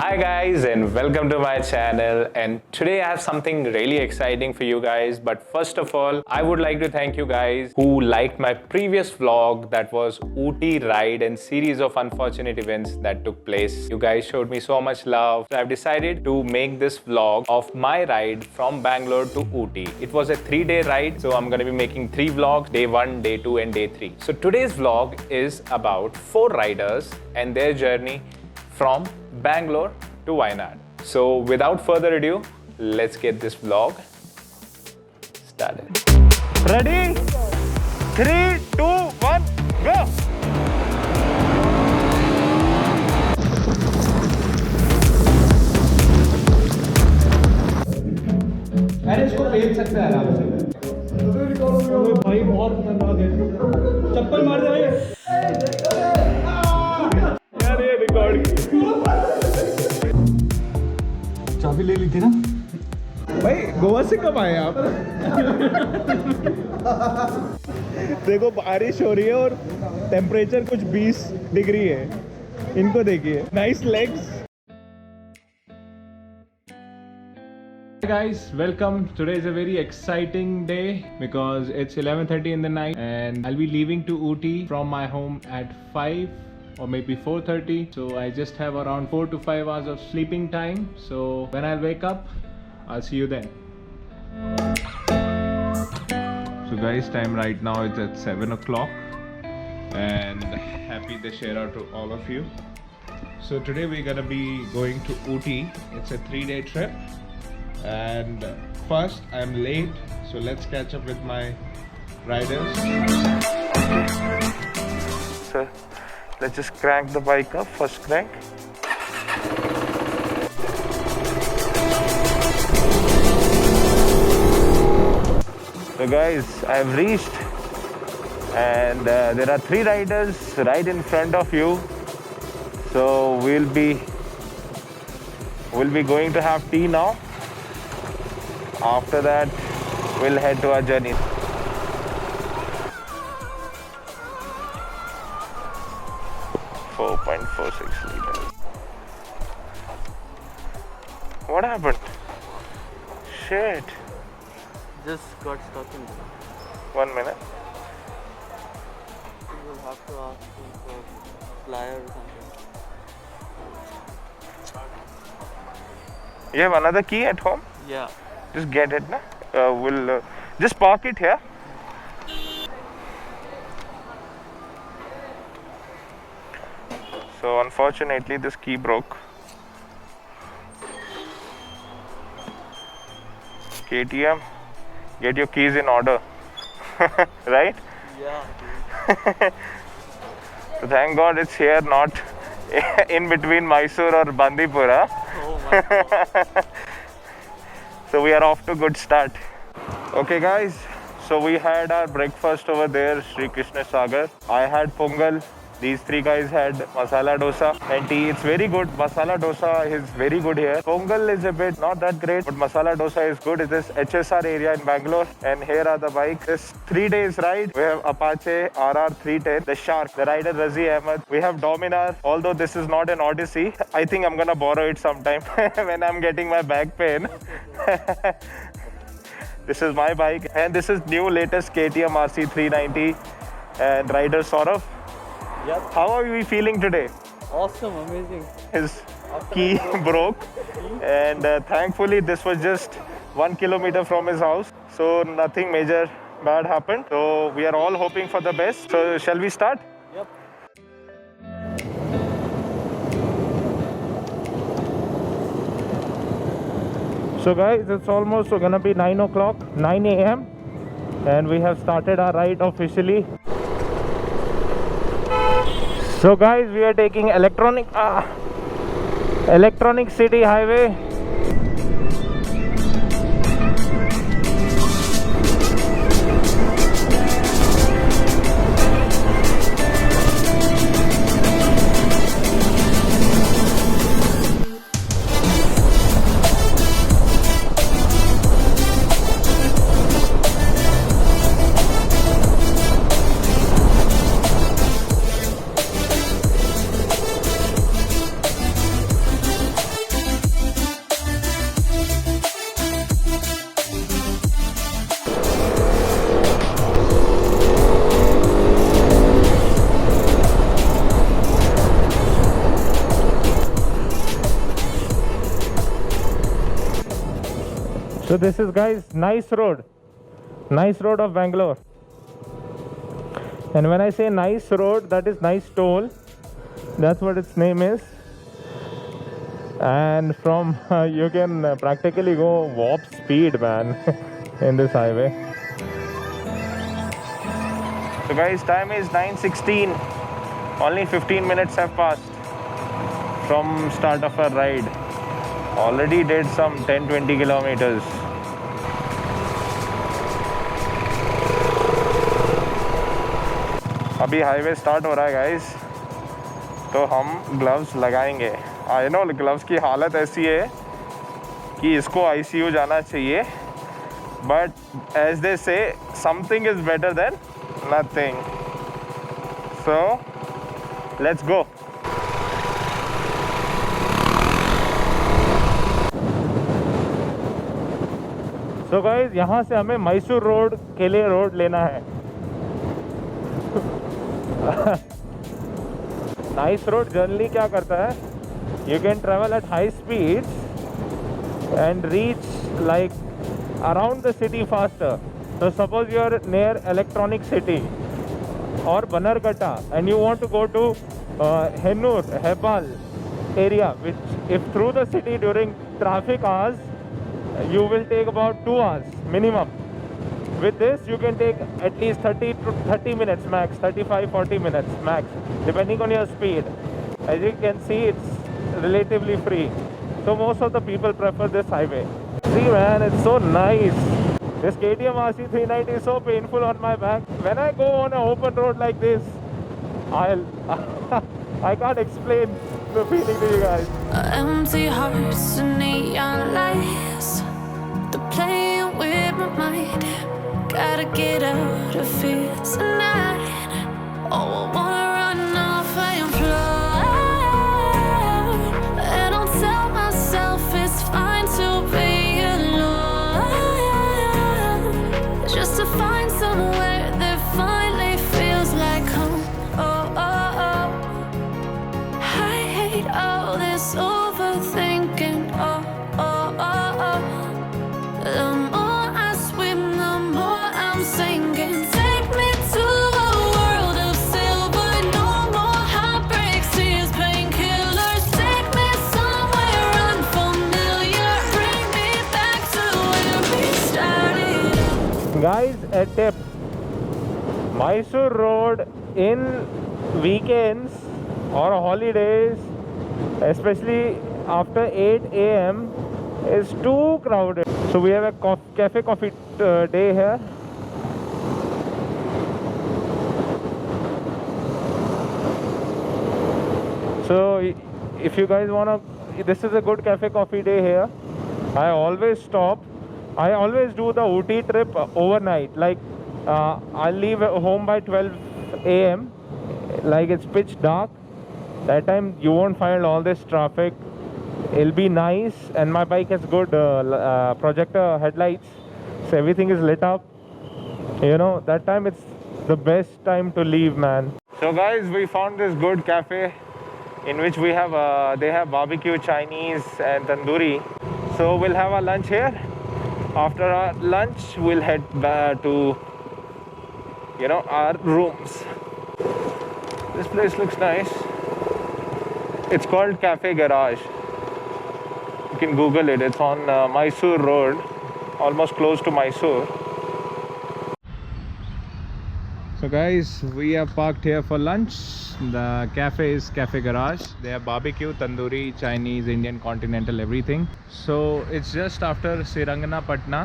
Hi guys and welcome to my channel, and today I have something really exciting for you guys. But first of all, I would like to thank you guys who liked my previous vlog that was Ooty ride and series of unfortunate events that took place. You guys showed me so much love. So I've decided to make this vlog of my ride from Bangalore to Ooty. It was a 3-day ride, so I'm going to be making 3 vlogs, day 1, day 2 and day 3. So today's vlog is about 4 riders and their journey from Bangalore to Wayanad. So without further ado, let's get this vlog started. Ready? 3, 2, 1, go! अरे इसको फेंक सकते हैं आराम से। भाई बहुत खतरनाक है। चप्पल मार दे भाई। यार ये रिकॉर्ड चाबी ले ली थी ना भाई। गोवा से कब आए आप? देखो बारिश हो रही है और टेम्परेचर कुछ 20 डिग्री है। इनको देखिए, nice legs. Hey guys, welcome. Today is a very exciting day because it's 11:30 in the night and I'll be leaving to Ooty from my home at 5 or maybe 4:30. So I just have around 4 to 5 hours of sleeping time. So when I wake up, I'll see you then. So guys, time right now is at 7 o'clock and happy Dussehra to all of you. So today we're gonna be going to Ooty. It's a 3-day trip. And first I'm late, so let's catch up with my riders. So let's just crank the bike up, first crank. So guys, I've reached and there are 3 riders right in front of you, so we'll be going to have tea now. After that, we'll head to our journey. .46 liters. What happened? Shit. Just got stuck in there. 1 minute. You will have to ask him for a flyer or something. You have another key at home? Yeah. Just get it, na? We'll just park it here. So unfortunately, this key broke. KTM, get your keys in order, right? Yeah. So thank God it's here, not in between Mysore or Bandipur. Oh my God. So we are off to a good start. Okay guys, so we had our breakfast over there, Sri Krishna Sagar. I had pongal. These 3 guys had masala dosa and tea. It's very good. Masala dosa is very good here. Pongal is a bit not that great, but masala dosa is good. It is HSR area in Bangalore, and here are the bikes. This 3 days ride. We have Apache RR 310, the Shark, the rider Razi Ahmed. We have Dominar. Although this is not an Odyssey, I think I'm gonna borrow it sometime when I'm getting my back pain. This is my bike, and this is new latest KTM RC 390 and rider Saurav. Yep. How are we feeling today? Awesome. Amazing. His key broke, and thankfully this was just 1 kilometer from his house, so nothing major bad happened. So we are all hoping for the best. So shall we start? Yep. So guys, it's almost gonna be 9 o'clock, 9 a.m. and we have started our ride officially. So guys, we are taking Electronic City Highway. So this is, guys, nice road of Bangalore. And when I say nice road, that is nice toll. That's what its name is. And from you can practically go warp speed, man, in this highway. So guys, time is 9:16. Only 15 minutes have passed from start of our ride. Already did some 10-20 kilometers. अभी highway start हो रहा है guys, तो हम gloves लगाएंगे। I know gloves की हालत ऐसी है कि इसको आईसीयू जाना चाहिए, but as they say something is better than nothing. So let's go. So guys, यहाँ से हमें मैसूर रोड के लिए रोड लेना है। नाइस रोड जनरली क्या करता है, you can travel at high speeds and reach like around the city faster. So suppose you are near Electronic City or Bannerghatta and you want to go to Hennur, Hebbal area, which if through the city during traffic hours, you will take about 2 hours minimum. With this you can take at least 30 minutes max, 35-40 minutes max, depending on your speed. As you can see, it's relatively free, so most of the people prefer this highway. See man, it's so nice. This KTM RC 390 is so painful on my back. When I go on an open road like this, I can't explain the feeling to you guys. Empty hearts and neon lights, they're playing with my mind. Gotta get out of here tonight. Oh, I wanna run off and fly, and I'll tell myself it's fine to be alone, just to find somewhere that finally feels like home. Oh, oh, oh. I hate all this overthinking. Oh, oh, oh, oh. The more I swim, the more I'm sinking. Take me to a world of silver. No more heartbreaks, tears, painkillers. Take me somewhere unfamiliar. Bring me back to where we started. Guys, a tip: Mysore Road in weekends or holidays, especially after 8 a.m. is too crowded. So we have a cafe coffee day here. So if you guys wanna, this is a good cafe coffee day here. I always stop. I always do the Ooty trip overnight. Like I'll leave home by 12 a.m. Like it's pitch dark. That time you won't find all this traffic. It'll be nice, and my bike has good projector headlights, so everything is lit up. You know, that time it's the best time to leave, man. So guys, we found this good cafe in which we have they have barbecue, Chinese and tandoori. So we'll have our lunch here. After our lunch we'll head back to, you know, our rooms. This place looks nice. It's called Cafe Garage. You can Google it. It's on Mysore Road, almost close to Mysore. So guys, we are parked here for lunch. The cafe is Cafe Garage. They have barbecue, tandoori, Chinese, Indian, continental, everything. So it's just after Srirangapatna.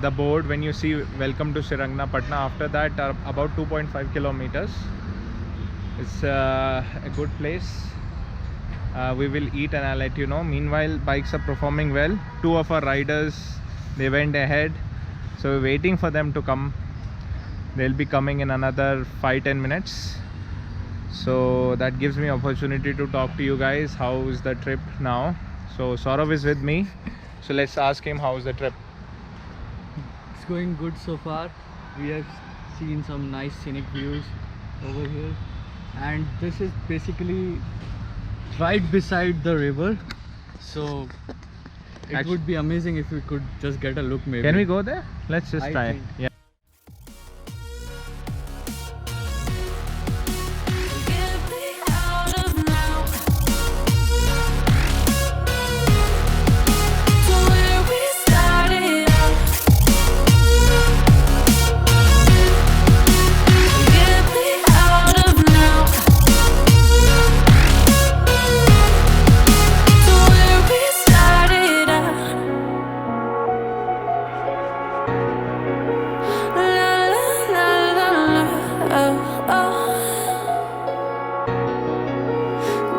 The board, when you see welcome to Srirangapatna, after that are about 2.5 kilometers. It's a good place. We will eat and I'll let you know. Meanwhile, bikes are performing well. 2 of our riders, they went ahead, so we're waiting for them to come. They'll be coming in another 5-10 minutes, so that gives me opportunity to talk to you guys. How is the trip now? So Saurav is with me, so let's ask him how is the trip. It's going good so far. We have seen some nice scenic views over here, and this is basically right beside the river, so It would be amazing if we could just get a look maybe. Can we go there? Let's just I try. think. Yeah. Get me out of now. To where we started out. Get me out of now. To where we started out. La la la la la. Oh, oh.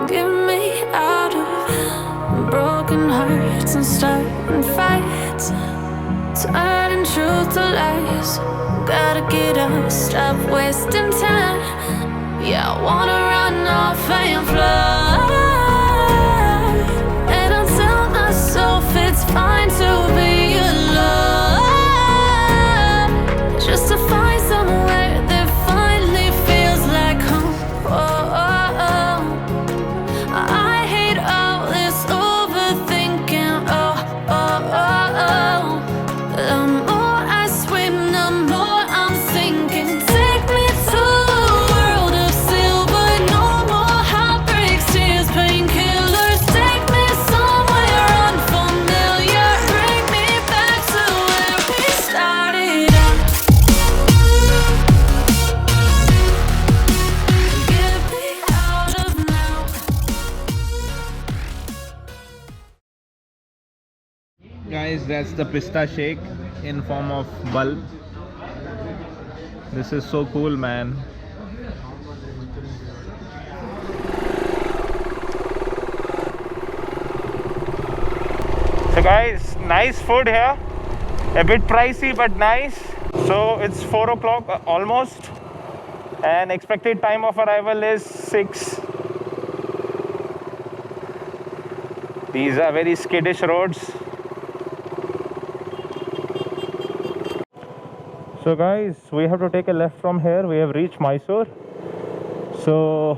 Get me out of broken hearts and starting fights, turning truth to lies. Gotta get up, stop wasting time. Yeah, I wanna run off and fly. And I'll tell myself it's fine to be alone, just to find somewhere that finally feels like home. Oh, oh, oh. I hate all this overthinking. Oh, oh, oh, oh. The more I swim, the more I'm sinking. Take me to a world of silver. No more heartbreaks, tears, painkillers. Take me somewhere unfamiliar. Bring me back to where we started out. Get me out of now. Guys, that's the pista shake in form of bulb. This is so cool, man. So guys, nice food here. A bit pricey but nice. So it's 4 o'clock almost, and expected time of arrival is 6. These are very skittish roads. So guys, we have to take a left from here. We have reached Mysore. So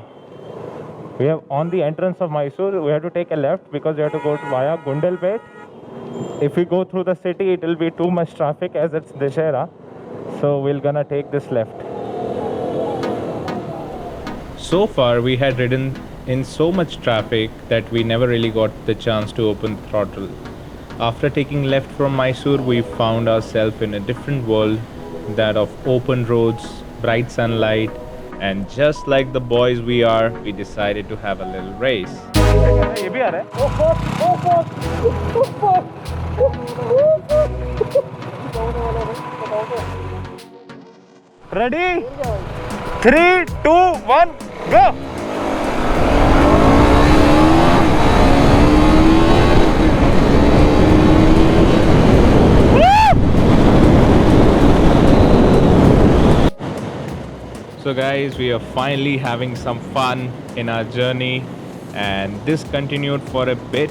we have on the entrance of Mysore, we have to take a left because we have to go to via Gundalpet. If we go through the city, it will be too much traffic as it's Dussehra. So we're gonna take this left. So far we had ridden in so much traffic that we never really got the chance to open the throttle. After taking left from Mysore, we found ourselves in a different world, that of open roads, bright sunlight, and just like the boys we are, we decided to have a little race. Ready? 3, 2, 1, go! So guys, we are finally having some fun in our journey, and this continued for a bit.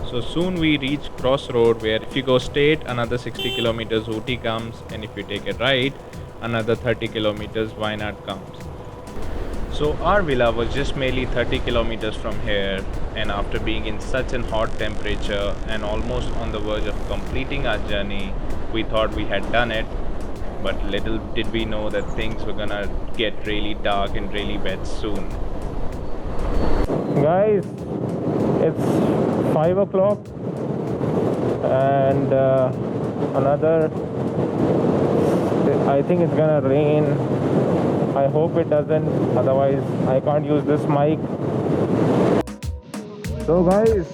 So soon we reach crossroad where if you go straight, another 60 kilometers Ooty comes, and if you take a right, another 30 kilometers Wayanad comes. So our villa was just merely 30 kilometers from here, and after being in such a hot temperature and almost on the verge of completing our journey, we thought we had done it. But little did we know that things were gonna get really dark and really wet soon. Guys, it's 5 o'clock and another, I think it's gonna rain. I hope it doesn't, otherwise I can't use this mic. So guys,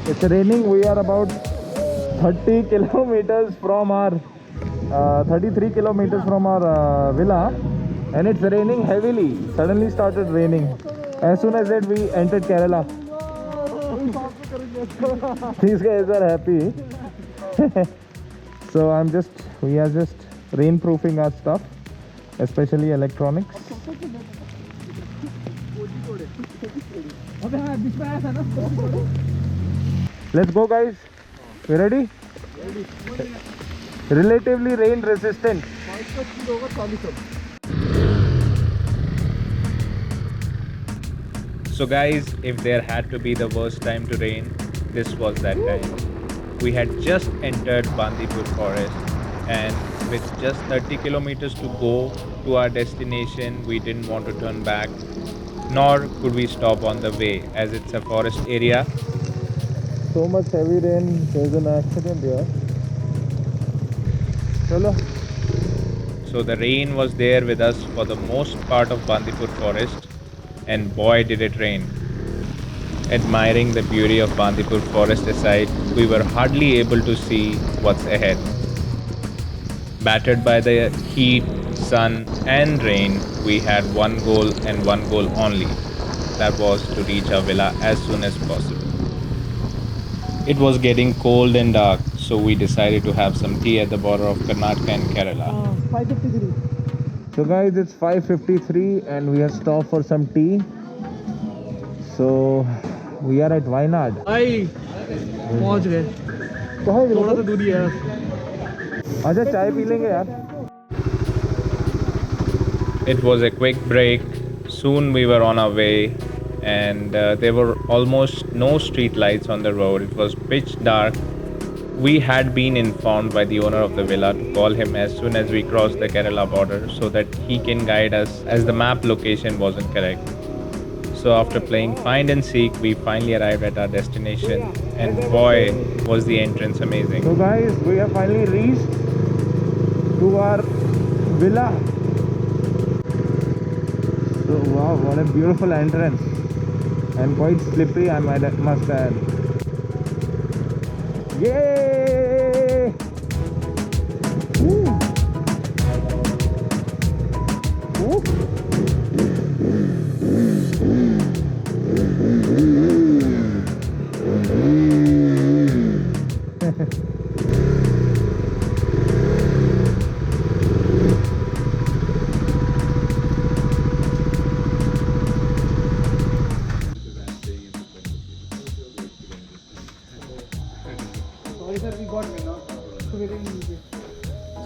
it's raining. We are about 30 kilometers from our 33 kilometers from our villa, and it's raining heavily. Suddenly started raining as soon as that we entered Kerala. These guys are happy. So we are just rainproofing our stuff, especially electronics. Let's go guys. You ready? Relatively rain resistant. So guys, if there had to be the worst time to rain, this was that time. We had just entered Bandipur forest, and with just 30 kilometers to go to our destination, we didn't want to turn back, nor could we stop on the way as it's a forest area. So much heavy rain, there's an accident here. Chalo. So the rain was there with us for the most part of Bandipur forest, and boy did it rain. Admiring the beauty of Bandipur forest aside, we were hardly able to see what's ahead. Battered by the heat, sun and rain, we had one goal and one goal only. That was to reach our villa as soon as possible. It was getting cold and dark, so we decided to have some tea at the border of Karnataka and Kerala. 5:53. So guys, it's 5:53 and we have stopped for some tea. So we are at Wayanad. भाई पहुंच गए थोड़ा तो दूरी है अच्छा चाय P लेंगे यार. It was a quick break. Soon we were on our way, and there were almost no street lights on the road. It was pitch dark. We had been informed by the owner of the villa to call him as soon as we crossed the Kerala border so that he can guide us, as the map location wasn't correct. So after playing find and seek, we finally arrived at our destination, and boy was the entrance amazing. So guys, we have finally reached to our villa. So wow, what a beautiful entrance, and quite slippery, I must add. Yay! Woo! Woo!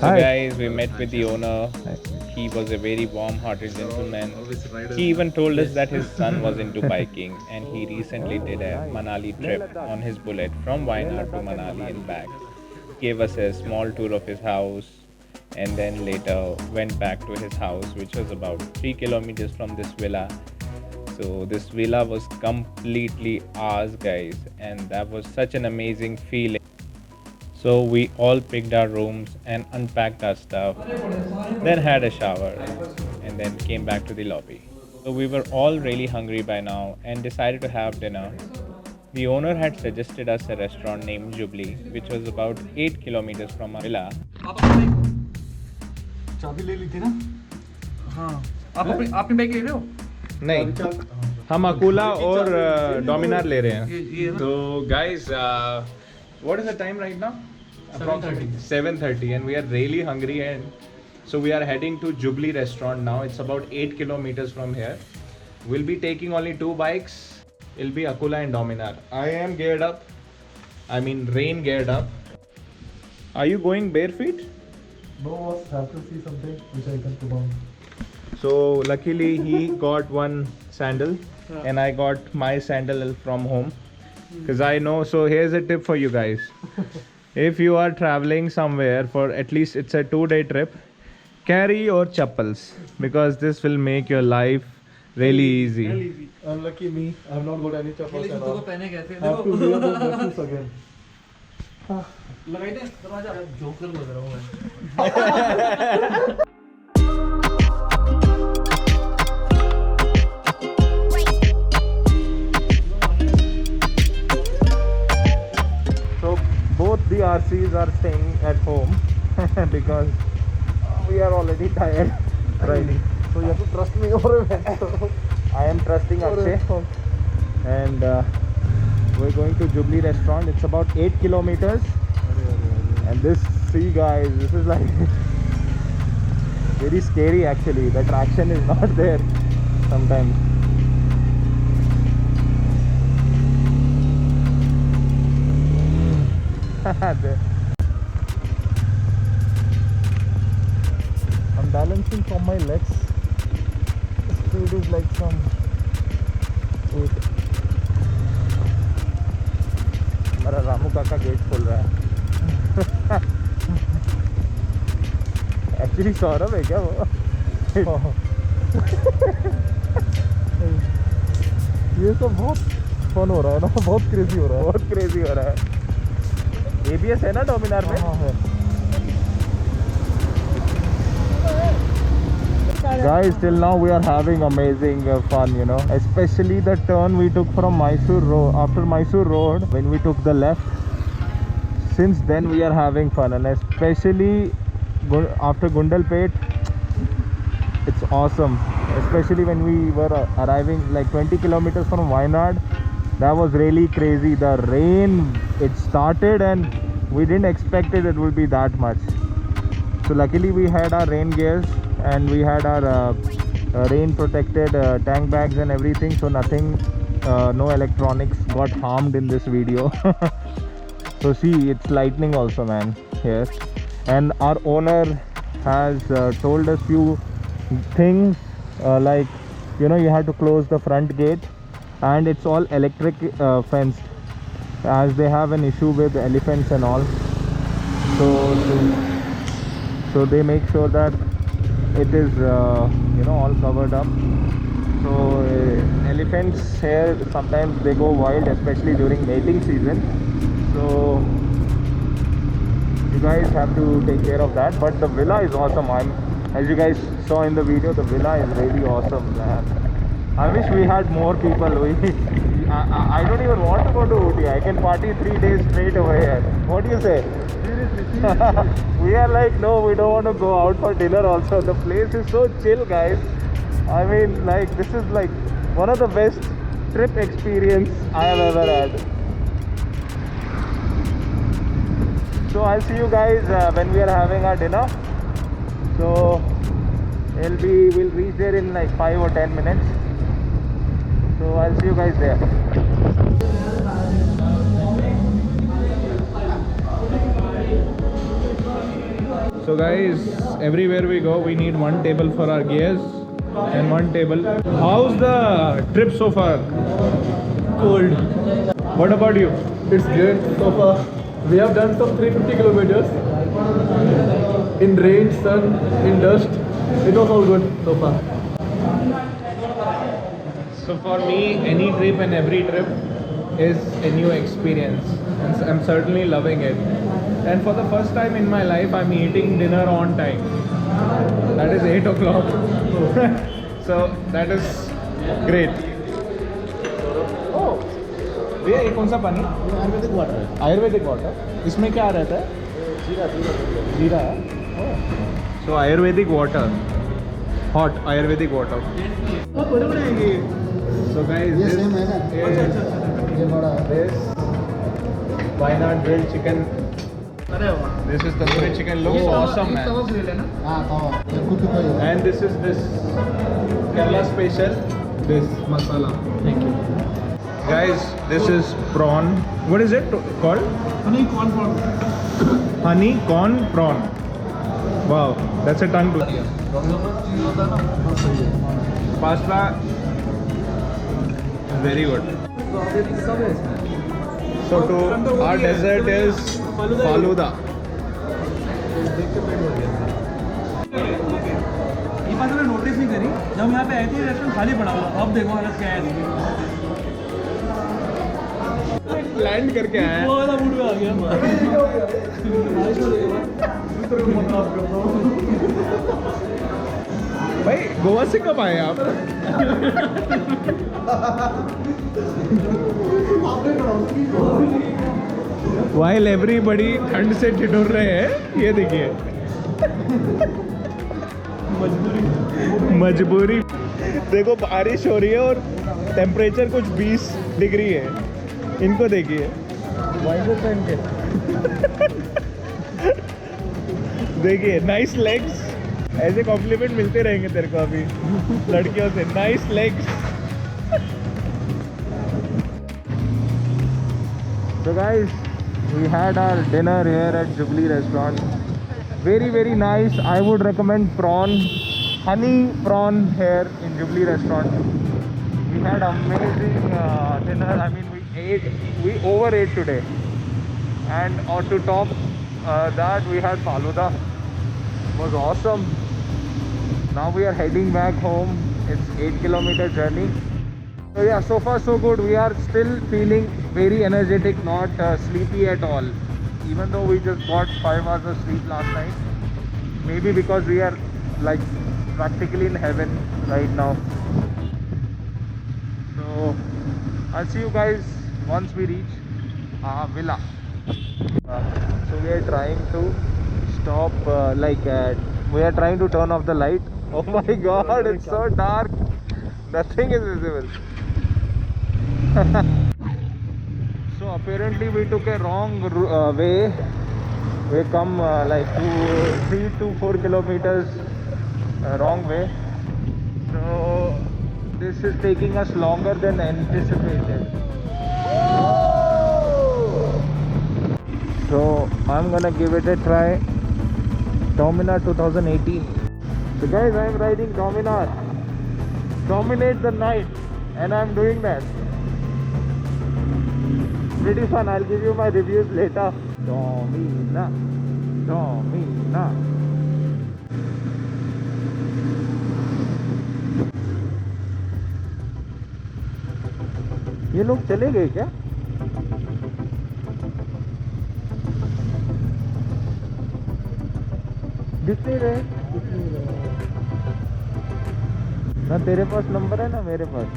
So Hi. guys, we met with the owner. He was a very warm-hearted gentleman. He even told us that his son was into biking, and he recently did a Manali trip on his Bullet from Wayanad to Manali and back. Gave us a small tour of his house, and then later went back to his house, which was about 3 kilometers from this villa. So this villa was completely ours, guys, and that was such an amazing feeling. So we all picked our rooms and unpacked our stuff, then had a shower, and then came back to the lobby. So we were all really hungry by now and decided to have dinner. The owner had suggested us a restaurant named Jubilee, which was about 8 kilometers from our villa. चाबी ले ली थी ना हाँ आप अपनी bike ले रहे हो नहीं, हम अकोला और डोमिनार ले रहे हैं. So guys, what is the time right now? 7:30, and we are really hungry, and so we are heading to Jubilee restaurant now. It's about 8 kilometers from here. We'll be taking only 2 bikes. It'll be Akola and Dominar. I am geared up. I mean rain geared up. Are you going bare feet? No, have to see something which I can put on. So luckily he got one sandal and I got my sandal from home, because I know. So here's a tip for you guys. If you are traveling somewhere for at least it's a 2-day trip, carry your chappals, because this will make your life really easy. Unlucky me, I have not got any chappals गीले and जूतों को all. पहने गए थे I have to wear those dresses again. लगाई दे दरवाजा joker लग रहा हूँ मैं So both the RCs are staying at home because we are already tired riding. So you have to trust me over a I am trusting Akshay, and we're going to Jubilee restaurant. It's about 8 kilometers, and this, see guys, this is like very scary actually. The traction is not there sometimes. I'm balancing from my legs. The speed is like some 8. हमारा रामू रामू काका gate खोल रहा है। Actually Saurabh है क्या वो? ये तो बहुत फन हो रहा है ना, बहुत क्रेजी हो रहा है, बहुत क्रेजी हो रहा है। ABS है ना डोमिनार में? हाँ है। Guys, till now we are having amazing fun, you know, especially the turn we took from Mysore Road. After Mysore Road, when we took the left, since then we are having fun, and especially after Gundalpet, it's awesome. Especially when we were arriving like 20 kilometers from Wayanad, that was really crazy. The rain, it started and we didn't expect it would be that much. So luckily we had our rain gears and we had our rain protected tank bags and everything, so nothing, no electronics got harmed in this video. So see, it's lightning also, man, here. And our owner has told us few things, like, you know, you have to close the front gate, and it's all electric fenced, as they have an issue with elephants and all. So they make sure that it is you know, all covered up. So elephants here, sometimes they go wild, especially during mating season, so you guys have to take care of that. But the villa is awesome. As you guys saw in the video, the villa is really awesome, man. I wish we had more people. I don't even want to go to Ooty. I can party 3 days straight over here. What do you say? We are like, no, we don't want to go out for dinner also. The place is so chill, guys. I mean, like, this is like one of the best trip experience I have ever had. So I'll see you guys when we are having our dinner. So we'll reach there in like 5 or 10 minutes. So I'll see you guys there. So guys, everywhere we go, we need one table for our gears and one table. How's the trip so far? Cold. What about you? It's great so far. We have done some 350 kilometers in rain, sun, in dust. It was all good so far. So for me, any trip and every trip is a new experience, and I'm certainly loving it. And for the first time in my life, I'm eating dinner on time. That is 8 o'clock. So that is great. Oh, भैया ये कौन सा पानी? Ayurvedic water है। Ayurvedic water. इसमें क्या रहता है? जीरा है। So Ayurvedic water, hot Ayurvedic water. बहुत बड़े बड़े हैं ये। So guys, ये this same है ना? is ये बड़ा है। this Wayanad grilled chicken. अरे वाह। This is tandoori chicken. Looks awesome, man. Tawa grill है ना? हाँ, तवा। ये कुछ भी नहीं है। And this is this Kerala special, this masala. Thank you. Guys, this is prawn. What is it called? Honey corn prawn. Honey corn prawn. Wow, that's a tongue twister. Pasta is very good. So to our dessert is Faluda. ये बात मैंने notice नहीं करी, जब हम यहाँ पे आए थे रेस्टोरेंट खाली पड़ा हुआ। अब देखो हालत क्या है। लैंड करके आया वो वाला मूड में आ गया। भाई, गोवा से कब आए आप? While everybody ठंड से ठिठुर रहे हैं, ये देखिए मजबूरी। देखो बारिश हो रही है और टेम्परेचर कुछ 20 डिग्री है। इनको देखिए, देखिए नाइस लेग्स। ऐसे कॉम्प्लीमेंट मिलते रहेंगे तेरे को अभी लड़कियों से। Nice legs. So guys, we had our dinner here at Jubilee restaurant. Very nice. I would recommend prawn, honey prawn here in Jubilee restaurant. We had amazing dinner. I mean, we overate today. and to top that we had Faluda. It was awesome. Now we are heading back home. It's 8-kilometer journey. So yeah, so far so good. We are still feeling very energetic, not sleepy at all. Even though we just got 5 hours of sleep last night. Maybe because we are like practically in heaven right now. So I'll see you guys once we reach our villa. So we are trying to stop we are trying to turn off the light. Oh my god, it's so dark. Nothing is visible. So apparently we took a wrong way. We come like 3 to 4 kilometers wrong way. So this is taking us longer than anticipated. So I'm gonna give it a try. Dominar 2018. So guys, I'm riding Dominar. Dominate the night, and I'm doing that. Pretty fun. I'll give you my reviews later. Dominar. ये लोग चले गए क्या? दिख नहीं रहे ना. तेरे पास नंबर है ना मेरे पास.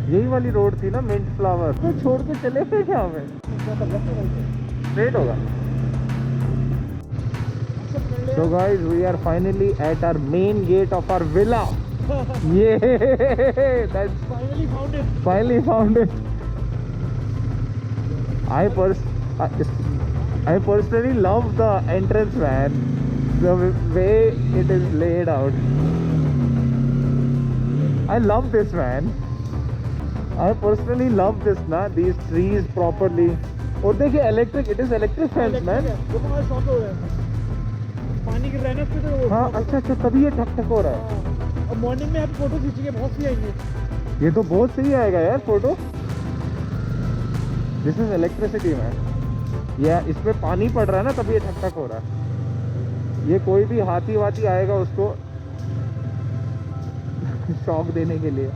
यही वाली रोड थी ना, मिंट फ्लावर. तो छोड़ के चले गए क्या हमें? स्ट्रेट होगा. So guys, we are finally at our main gate of our villa. Yeah, that's finally found it. I personally love the entrance, man. The way it is laid out. I love this, man. I personally love this, na. These trees properly. और देखिए electric, it is electric fence, man. पानी गिर रहा है ना उसपे तो. हाँ, अच्छा तभी ये ठक हो रहा है. और मॉर्निंग में आप फोटो खींचेंगे, बहुत सही आएंगे. ये तो बहुत सही आएगा यार photo. This is electricity, man. ये इसमें पानी पड़ रहा है ना, तभी ये ठक हो रहा है. ये कोई भी हाथी वाथी आएगा उसको शॉक देने के लिए.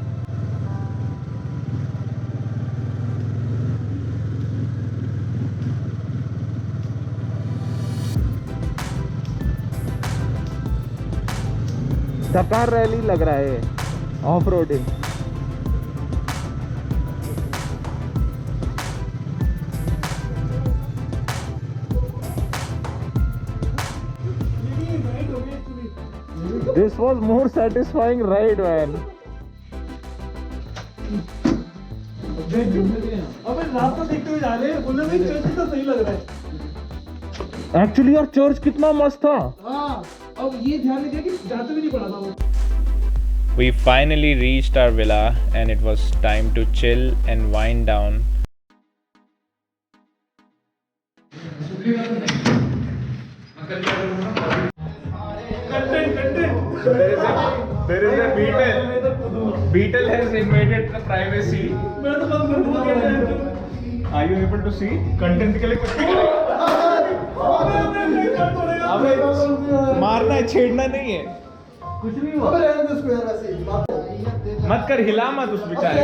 धक्कार रैली लग रहा है off roading. This was more satisfying ride, man. अबे रास्ता देखते हुए जा रहे हैं, बोले भाई चर्च तो सही लग रहा है. एक्चुअली यार चर्च कितना मस्त था. हाँ, अब ये ध्यान दीजिए कि जाते भी नहीं पड़ा था वो. We finally reached our villa and it was time to chill and wind down. There is a beetle. Beetle has invaded the privacy. Are you able to see? Content के लिए कुछ भी करेगा. अबे मारना है, छेड़ना नहीं है. कुछ नहीं हुआ. मत कर, हिला मत उस बेचारे.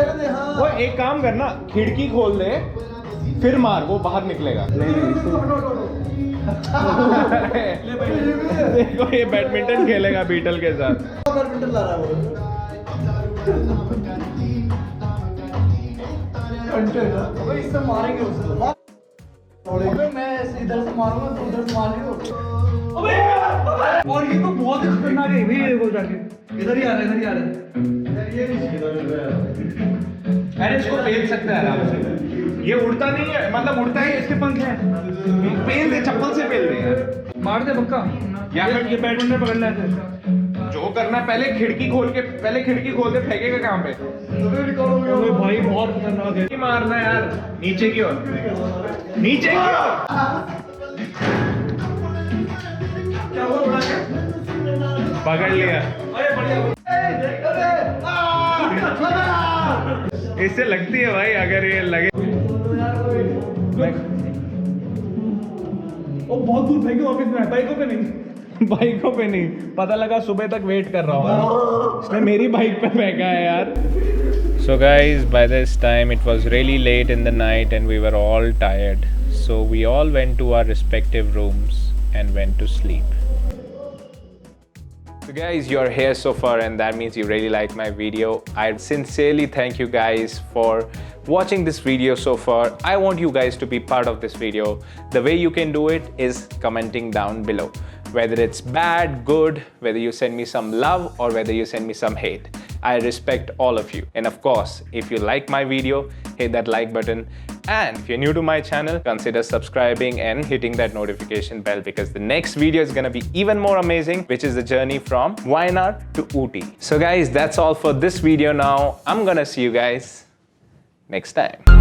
वो एक काम करना, खिड़की खोल दे, फिर मार, वो बाहर निकलेगा. देखो ये बैडमिंटन खेलेगा बीटल के साथ. बैडमिंटन ला रहा है वो. कंटेंट अबे इससे मारेंगे उसको. अबे मैं इधर से मारूंगा तो उधर से मार लियो. अबे और ये तो बहुत ही खतरनाक है. ये देखो जाके इधर ही आ रहा है, इधर ही आ रहा है. ये अरे इसको पेल सकते हैं आराम से. ये उड़ता नहीं है, मतलब उड़ता है, इसके पंख हैं. पेल दे, चप्पल से पेल दे यार. मार दे पक्का. या फिर ये बैडमिंटन पकड़ना है. जो करना है पहले खिड़की खोल दे, फेंकेगा कहाँ पे? अबे भाई बहुत खतरनाक है. नहीं मारना यार, नीचे की ओर, नीचे की ओर. क्या हुआ उड़ा के? पकड़ लिया. अरे बढ़िया. इससे लगती है भाई, अगर ये लगे. ओ बहुत दूर फेंके वापस में, बाइकों पे नहीं। बाइकों पे नहीं, पता लगा सुबह तक वेट कर रहा हूँ, इसने मेरी बाइक पे फेंका है यार। So guys, by this time it was really late in the night and we were all tired. So we all went to our respective rooms and went to sleep. So guys, you're here so far and that means you really like my video. I sincerely thank you guys for watching this video so far. I want you guys to be part of this video. The way you can do it is commenting down below. Whether it's bad, good, whether you send me some love or whether you send me some hate. I respect all of you. And of course, if you like my video, hit that like button. And if you're new to my channel, consider subscribing and hitting that notification bell because the next video is gonna be even more amazing, which is the journey from Wayanad to Ooty. So guys, that's all for this video now. I'm gonna see you guys next time.